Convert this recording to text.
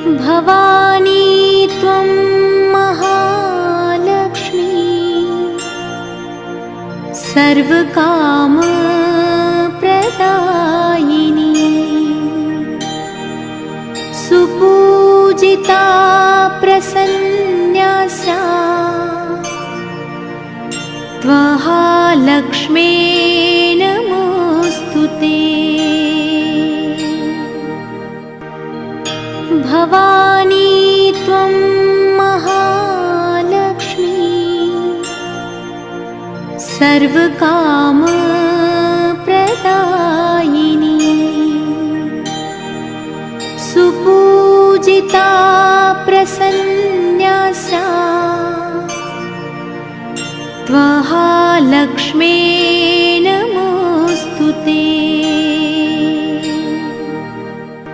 भवानी त्वं महालक्ष्मी सर्वकामप्रदायिनी सुपूजिता प्रसन्न्यासा त्वहालक्ष्मे नमोऽस्तुते। भवानी त्वं महालक्ष्मी सर्वकामप्रदायिनी सुपूजिता प्रसन्न्यासा त्वहालक्ष्मे नमोऽस्तुते।